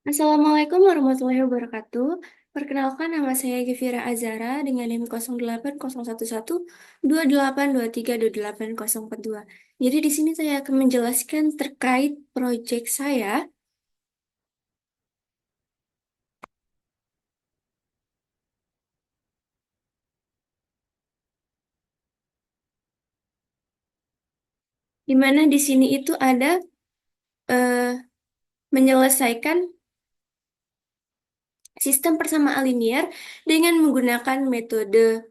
Assalamualaikum warahmatullahi wabarakatuh. Perkenalkan nama saya Gevira Azara dengan NIM 08011282232842. Jadi di sini saya akan menjelaskan terkait proyek saya, di mana di sini itu ada eh, menyelesaikan sistem persamaan linear dengan menggunakan metode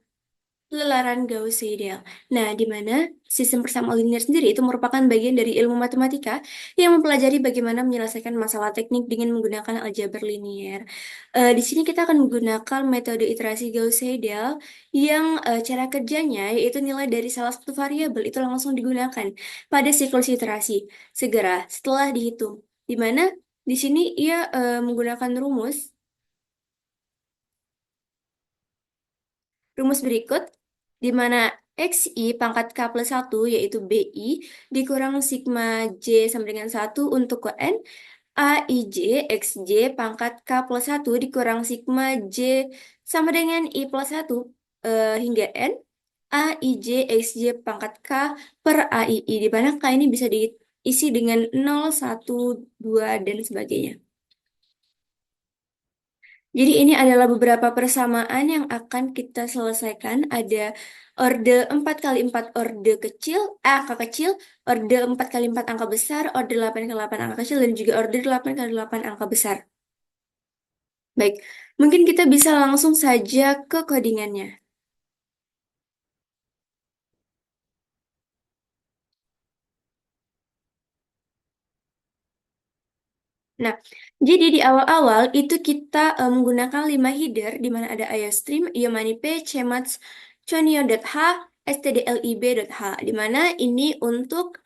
pelararan Gauss-Seidel. Nah, di mana sistem persamaan linear sendiri itu merupakan bagian dari ilmu matematika yang mempelajari bagaimana menyelesaikan masalah teknik dengan menggunakan aljabar linear. Di sini kita akan menggunakan metode iterasi Gauss-Seidel yang cara kerjanya yaitu nilai dari salah satu variabel itu langsung digunakan pada siklus iterasi segera setelah dihitung. Di mana di sini ia menggunakan rumus berikut, di mana XI pangkat K plus 1, yaitu BI, dikurang sigma J sama dengan 1 untuk ke N, AIJ XJ pangkat K plus 1 dikurang sigma J sama dengan I plus 1 hingga N, AIJ XJ pangkat K per AII, di mana K ini bisa diisi dengan 0, 1, 2, dan sebagainya. Jadi ini adalah beberapa persamaan yang akan kita selesaikan. Ada orde 4 kali 4 orde kecil, angka kecil, orde 4 kali 4 angka besar, orde 8 kali 8 angka kecil, dan juga orde 8 kali 8 angka besar. Baik, mungkin kita bisa langsung saja ke codingannya. Nah, jadi di awal-awal itu kita menggunakan 5 header di mana ada IOStream, IOManiP, CMATS, Chonio.h, stdlib.h, di mana ini untuk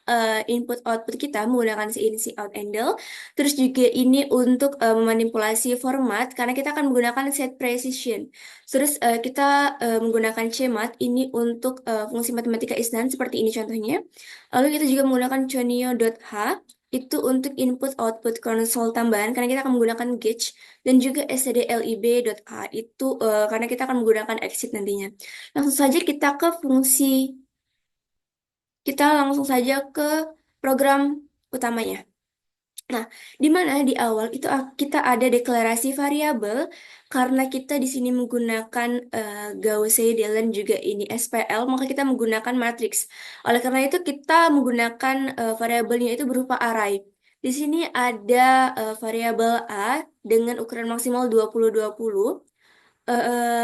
input-output kita menggunakan si in, si out handle. Terus juga ini untuk memanipulasi format karena kita akan menggunakan set precision. Terus kita menggunakan CMAT ini untuk fungsi matematika isnan seperti ini contohnya. Lalu kita juga menggunakan Chonio.h itu untuk input output konsol tambahan karena kita akan menggunakan gauge dan juga stdlib.a itu karena kita akan menggunakan exit nantinya. Langsung saja kita langsung saja ke program utamanya. Nah, di mana di awal itu kita ada deklarasi variabel karena kita di sini menggunakan Gauss-Seidel dan juga ini SPL, maka kita menggunakan matriks. Oleh karena itu kita menggunakan variabelnya itu berupa array. Di sini ada variabel A dengan ukuran maksimal 20 20.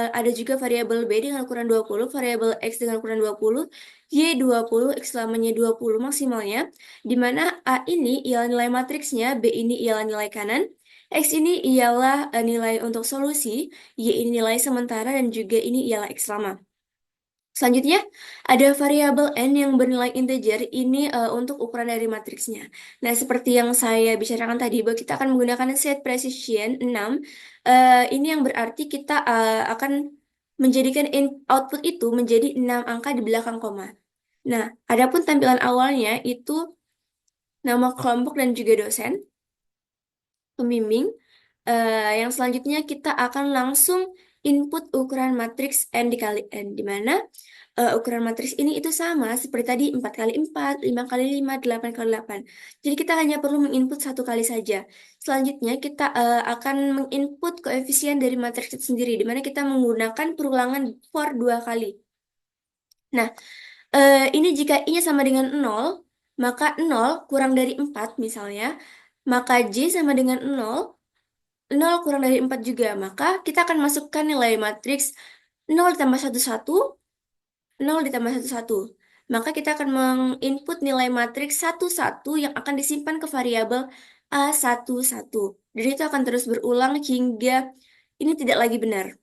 Ada juga variabel B dengan ukuran 20, variabel X dengan ukuran 20, Y 20, X lamanya 20 maksimalnya, di mana A ini ialah nilai matriksnya, B ini ialah nilai kanan, X ini ialah nilai untuk solusi, Y ini nilai sementara, dan juga ini ialah X lama. Selanjutnya, ada variabel n yang bernilai integer, ini untuk ukuran dari matriksnya. Nah, seperti yang saya bicarakan tadi, bahwa kita akan menggunakan set precision 6. Ini yang berarti kita akan menjadikan output itu menjadi 6 angka di belakang koma. Nah, adapun tampilan awalnya itu nama kelompok dan juga dosen, pembimbing. Yang selanjutnya kita akan langsung input ukuran matriks n dikali n, di mana ukuran matriks ini itu sama seperti tadi 4 kali 4, 5 kali 5, 8 kali 8. Jadi kita hanya perlu menginput satu kali saja. Selanjutnya kita akan menginput koefisien dari matriks itu sendiri, di mana kita menggunakan perulangan for dua kali. Nah, ini jika i-nya sama dengan 0, maka 0 kurang dari 4 misalnya, maka J sama dengan 0, 0 kurang dari 4 juga. Maka kita akan masukkan nilai matriks 0 ditambah 1 1, 0 ditambah 1 1. Maka kita akan menginput nilai matriks 1 1 yang akan disimpan ke variabel A11. Dan itu akan terus berulang hingga ini tidak lagi benar.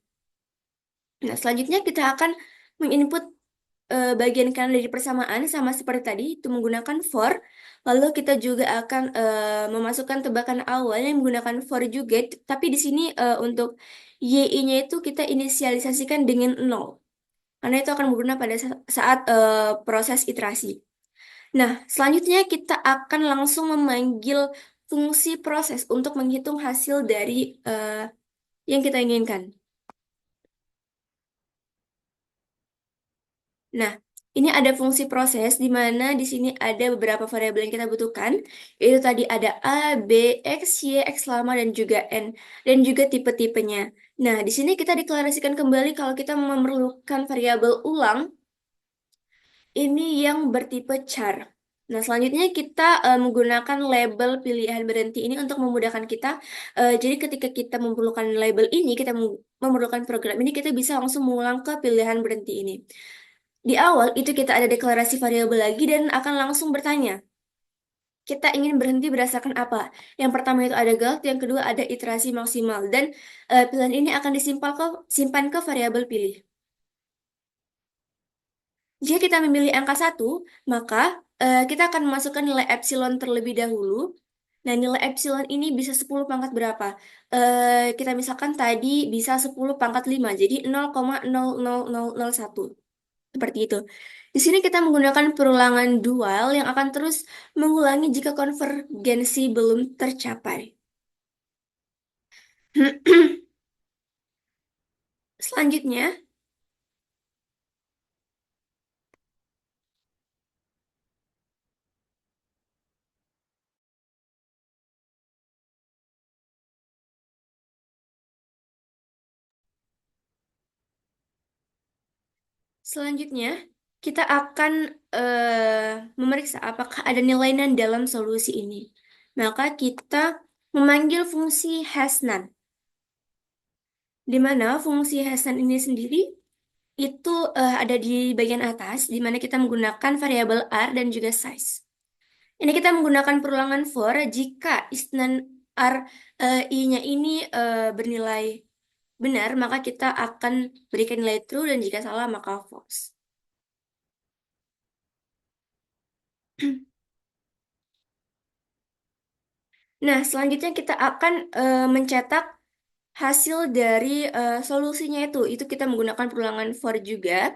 Nah, selanjutnya kita akan menginput bagian kanan dari persamaan sama seperti tadi, itu menggunakan for. Lalu kita juga akan memasukkan tebakan awal yang menggunakan for juga, tapi di sini untuk y-nya itu kita inisialisasikan dengan 0. Karena itu akan berguna pada saat proses iterasi. Nah, selanjutnya kita akan langsung memanggil fungsi proses untuk menghitung hasil dari yang kita inginkan. Nah, ini ada fungsi proses di mana di sini ada beberapa variabel yang kita butuhkan. Itu tadi ada A, B, X, Y, X lama, dan juga N. Dan juga tipe-tipenya. Nah, di sini kita deklarasikan kembali kalau kita memerlukan variabel ulang, ini yang bertipe char. Nah, selanjutnya kita menggunakan label pilihan berhenti ini untuk memudahkan kita. Jadi ketika kita memerlukan label ini, kita memerlukan program ini, kita bisa langsung mengulang ke pilihan berhenti ini. Di awal itu kita ada deklarasi variabel lagi dan akan langsung bertanya, kita ingin berhenti berdasarkan apa? Yang pertama itu ada galt, yang kedua ada iterasi maksimal, dan pilihan ini akan simpan ke variabel pilih. Jika kita memilih angka satu, maka kita akan memasukkan nilai epsilon terlebih dahulu. Nah, nilai epsilon ini bisa 10 pangkat berapa? Kita misalkan tadi bisa 10 pangkat 5, jadi 0,00001. Seperti itu. Di sini kita menggunakan perulangan dual yang akan terus mengulangi jika konvergensi belum tercapai. Selanjutnya, selanjutnya, kita akan memeriksa apakah ada nilai nan dalam solusi ini. Maka kita memanggil fungsi hasnan, di mana fungsi hasnan ini sendiri itu ada di bagian atas, di mana kita menggunakan variabel r dan juga size. Ini kita menggunakan perulangan for jika isnan r i-nya ini bernilai benar, maka kita akan berikan nilai true dan jika salah maka false. Nah, selanjutnya kita akan mencetak hasil dari solusinya itu. Itu kita menggunakan perulangan for juga.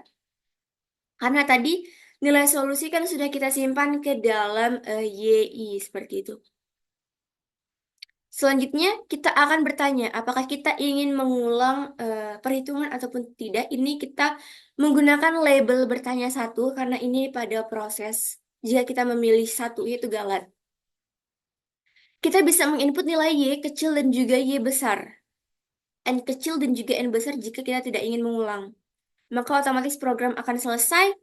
Karena tadi nilai solusi kan sudah kita simpan ke dalam YI seperti itu. Selanjutnya, kita akan bertanya apakah kita ingin mengulang perhitungan ataupun tidak. Ini kita menggunakan label bertanya satu karena ini pada proses. Jika kita memilih satu, yaitu galat. Kita bisa menginput nilai Y kecil dan juga Y besar. N kecil dan juga N besar jika kita tidak ingin mengulang. Maka otomatis program akan selesai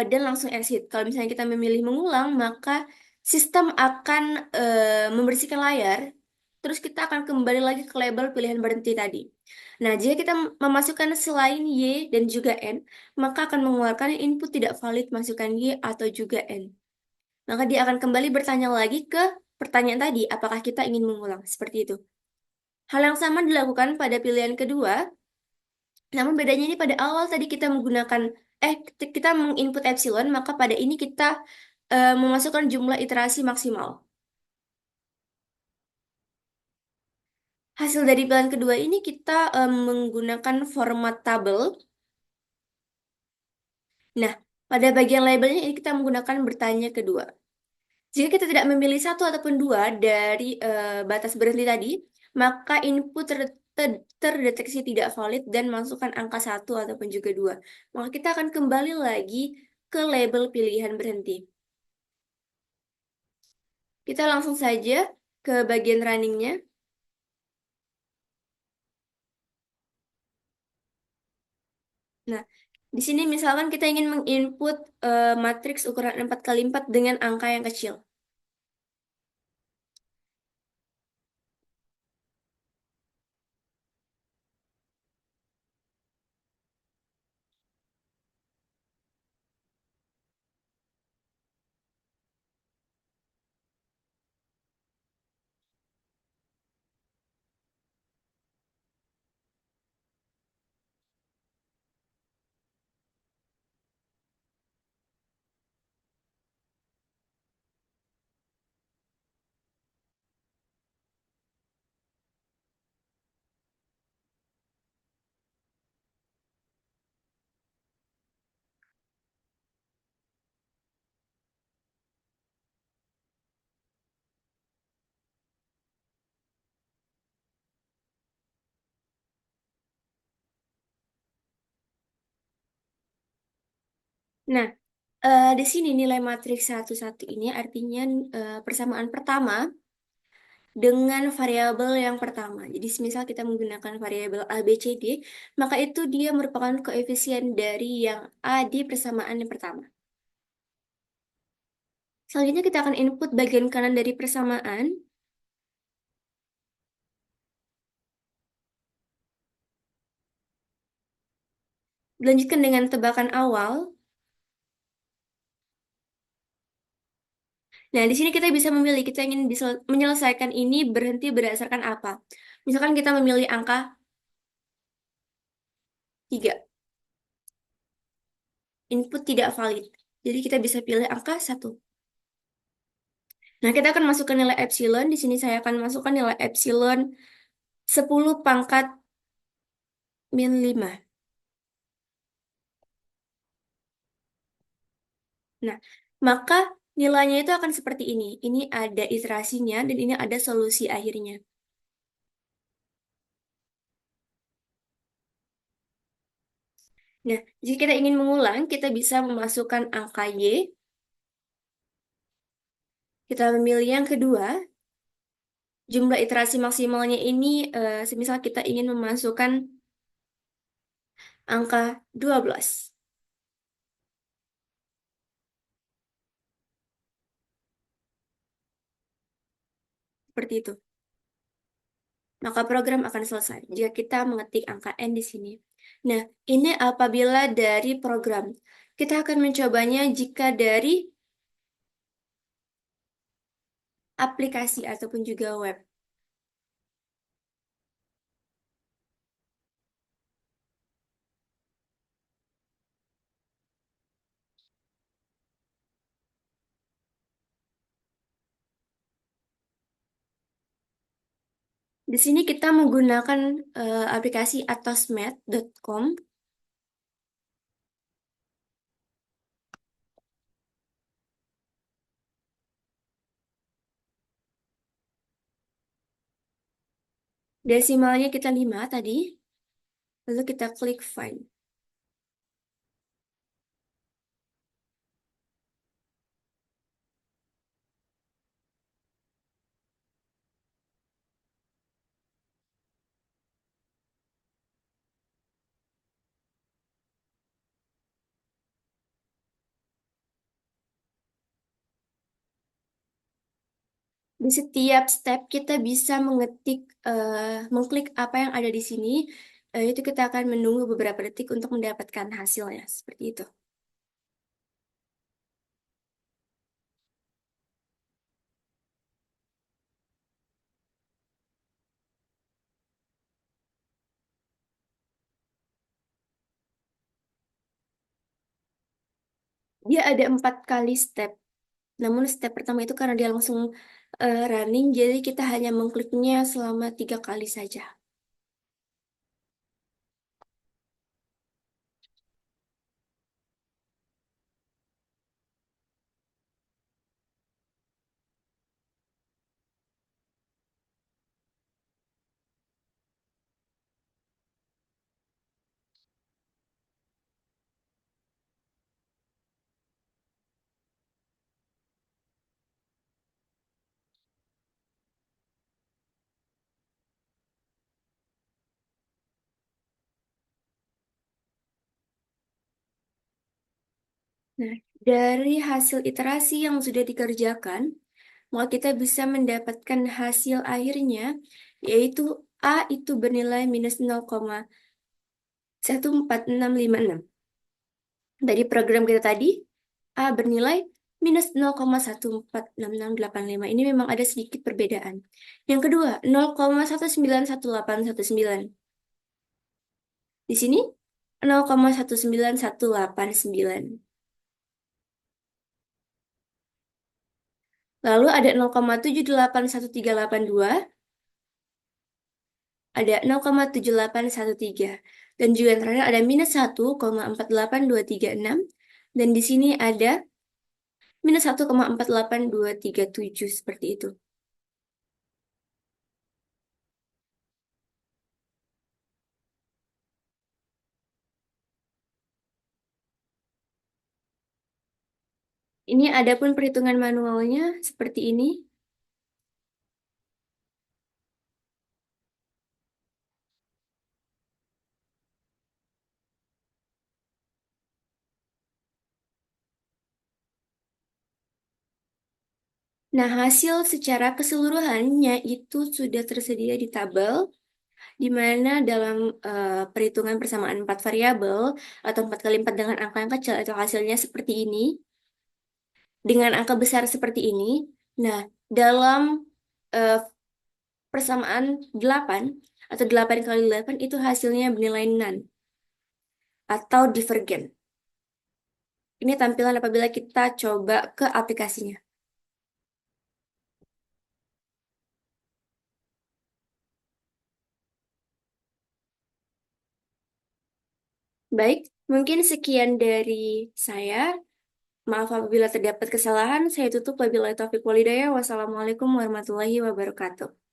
dan langsung exit. Kalau misalnya kita memilih mengulang, maka sistem akan membersihkan layar, terus kita akan kembali lagi ke label pilihan berhenti tadi. Nah, jika kita memasukkan selain Y dan juga N, maka akan mengeluarkan input tidak valid masukkan Y atau juga N. Maka dia akan kembali bertanya lagi ke pertanyaan tadi, apakah kita ingin mengulang? Seperti itu. Hal yang sama dilakukan pada pilihan kedua, namun bedanya ini pada awal tadi kita menggunakan kita menginput epsilon, maka pada ini kita memasukkan jumlah iterasi maksimal. Hasil dari pilihan kedua ini kita menggunakan format tabel. Nah, pada bagian labelnya ini kita menggunakan bertanya kedua. Jika kita tidak memilih satu ataupun dua dari batas berhenti tadi, maka input terdeteksi tidak valid dan masukkan angka satu ataupun juga dua. Maka kita akan kembali lagi ke label pilihan berhenti. Kita langsung saja ke bagian runningnya. Nah, di sini misalkan kita ingin menginput matriks ukuran 4 kali 4 dengan angka yang kecil. Nah, di sini nilai matriks satu ini artinya persamaan pertama dengan variabel yang pertama. Jadi, misal kita menggunakan variabel A, B, C, D, maka itu dia merupakan koefisien dari yang A di persamaan yang pertama. Selanjutnya kita akan input bagian kanan dari persamaan. Dilanjutkan dengan tebakan awal. Nah, di sini kita bisa memilih, kita ingin menyelesaikan ini berhenti berdasarkan apa. Misalkan kita memilih angka 3, input tidak valid. Jadi kita bisa pilih angka 1. Nah, kita akan masukkan nilai epsilon. Di sini saya akan masukkan nilai epsilon 10 pangkat min 5. Nah, maka nilainya itu akan seperti ini. Ini ada iterasinya dan ini ada solusi akhirnya. Nah, jika kita ingin mengulang, kita bisa memasukkan angka Y. Kita memilih yang kedua. Jumlah iterasi maksimalnya ini, semisal kita ingin memasukkan angka 12. Seperti itu. Maka program akan selesai jika kita mengetik angka N di sini. Nah, ini apabila dari program. Kita akan mencobanya jika dari aplikasi ataupun juga web. Di sini kita menggunakan aplikasi atosmed.com. Desimalnya kita 5 tadi. Lalu kita klik find. Di setiap step kita bisa mengetik, mengklik apa yang ada di sini. Itu kita akan menunggu beberapa detik untuk mendapatkan hasilnya. Seperti itu. Dia ada 4 kali step. Namun step pertama itu karena dia langsung running, jadi kita hanya mengkliknya selama 3 kali saja. Nah, dari hasil iterasi yang sudah dikerjakan, maka kita bisa mendapatkan hasil akhirnya, yaitu A itu bernilai minus 0,14656. Dari program kita tadi, A bernilai minus 0,1466685. Ini memang ada sedikit perbedaan. Yang kedua, 0,1918189. Di sini 0,19189. Lalu ada 0,781382, ada 0,7813. Dan juga yang terakhir ada minus 1,482236. Dan di sini ada minus 1,482237 seperti itu. Ini ada pun perhitungan manualnya seperti ini. Nah, hasil secara keseluruhannya itu sudah tersedia di tabel, di mana dalam perhitungan persamaan empat variabel atau 4 kali 4 dengan angka yang kecil itu hasilnya seperti ini, dengan angka besar seperti ini. Nah, dalam eh, persamaan 8 atau 8 kali 8 itu hasilnya bernilai non atau divergen. Ini tampilan apabila kita coba ke aplikasinya. Baik, mungkin sekian dari saya. Maaf apabila terdapat kesalahan. Saya tutup wabillahi taufiq walhidayah. Wassalamualaikum warahmatullahi wabarakatuh.